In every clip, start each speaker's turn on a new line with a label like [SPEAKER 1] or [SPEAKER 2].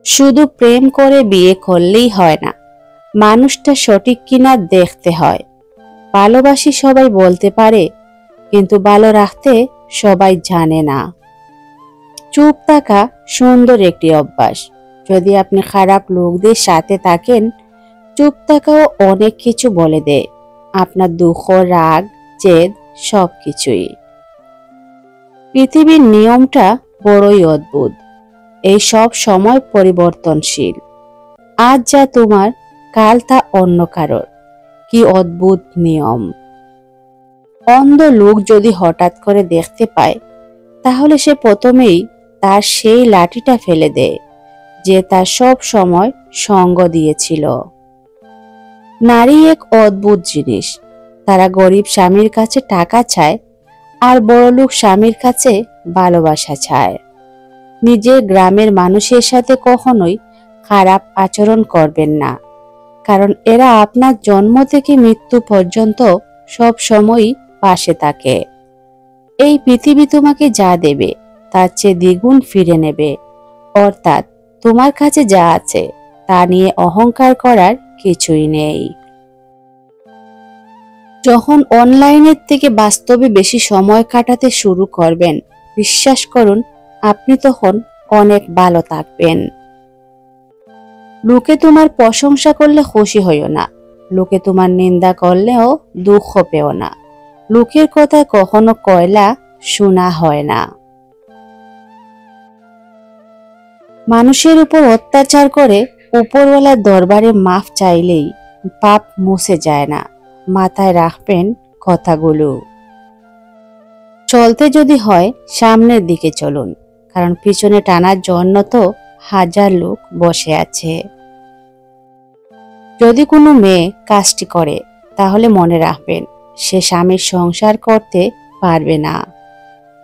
[SPEAKER 1] শুধু প্রেম করে বিয়ে করলেই হয় না, মানুষটা সঠিক কিনা দেখতে হয়। ভালোবাসি সবাই বলতে পারে, কিন্তু ভালো রাখতে সবাই জানে না। চুপ থাকা সুন্দর একটি অভ্যাস। যদি আপনি খারাপ লোকদের সাথে থাকেন, চুপ থাকাও অনেক কিছু বলে দেয়, আপনার দুঃখ, রাগ, জেদ সবকিছুই। পৃথিবীর নিয়মটা বড়ই অদ্ভুত, এই সব সময় পরিবর্তনশীল। আজ যা তোমার, কাল তা অন্য কারোর। কি অদ্ভুত নিয়ম! অন্ধ লোক যদি হঠাৎ করে দেখতে পায়, তাহলে সে প্রথমেই তার সেই লাঠিটা ফেলে দেয় যে তার সব সময় সঙ্গ দিয়েছিল। নারী এক অদ্ভুত জিনিস। তারা গরিব স্বামীর কাছে টাকা চায়, আর বড়লোক স্বামীর কাছে ভালোবাসা চায়। নিজের গ্রামের মানুষের সাথে কখনোই খারাপ আচরণ করবেন না, কারণ এরা আপনার জন্ম থেকে মৃত্যু পর্যন্ত সব সময়ই পাশে থাকে। এই পৃথিবী তোমাকে যা দেবে তার চেয়ে দ্বিগুণ ফিরে নেবে, অর্থাৎ তোমার কাছে যা আছে তা নিয়ে অহংকার করার কিছুই নেই। যখন অনলাইনের থেকে বাস্তবে বেশি সময় কাটাতে শুরু করবেন, বিশ্বাস করুন আপনি তখন অনেক ভালো থাকবেন। লোকে তোমার প্রশংসা করলে খুশি হইও না, লোকে তোমার নিন্দা করলেও দুঃখ পেও না। লোকের কথা কখনো কয়লা শোনা হয় না। মানুষের উপর অত্যাচার করে উপরওয়ালার দরবারে মাফ চাইলেই পাপ মুছে যায় না। মাথায় রাখবেন কথাগুলো। চলতে যদি হয় সামনের দিকে চলুন, কারণ পিছনে টানার জন্য তো হাজার লোক বসে আছে। যদি কোনো মেয়ে কাজটি করে, তাহলে মনে রাখবেন সে স্বামীর সংসার করতে পারবে না।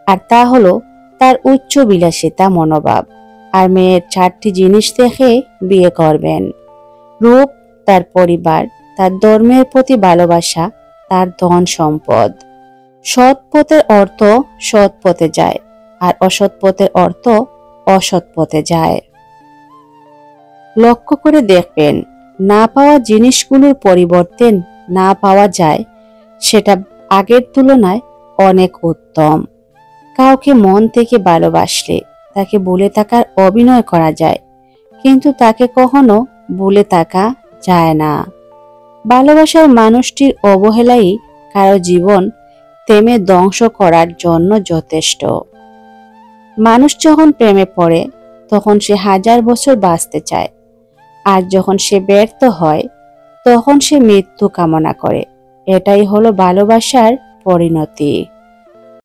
[SPEAKER 1] আর তা হলো তার উচ্চ বিলাসিতা মনোভাব। আর মেয়ের 4টি জিনিস দেখে বিয়ে করবেন: রূপ, তার পরিবার, তার ধর্মের প্রতি ভালোবাসা, তার ধন সম্পদ। সৎ পথের অর্থ সৎ পথে যায়, আর অসৎ পথের অর্থ অসৎ পথে যায়। লক্ষ্য করে দেখবেন, না পাওয়া জিনিসগুলোর পরিবর্তে না পাওয়া যায়, সেটা আগের তুলনায় অনেক উত্তম। কাউকে মন থেকে ভালোবাসলে তাকে ভুলে থাকার অভিনয় করা যায়, কিন্তু তাকে কখনো ভুলে থাকা যায় না। ভালোবাসার মানুষটির অবহেলাই কারো জীবন থেমে ধ্বংস করার জন্য যথেষ্ট। মানুষ যখন প্রেমে পড়ে, তখন সে 1000 বছর বাঁচতে চায়, আর যখন সে ব্যর্থ হয়, তখন সে মৃত্যু কামনা করে। এটাই হলো ভালোবাসার পরিণতি।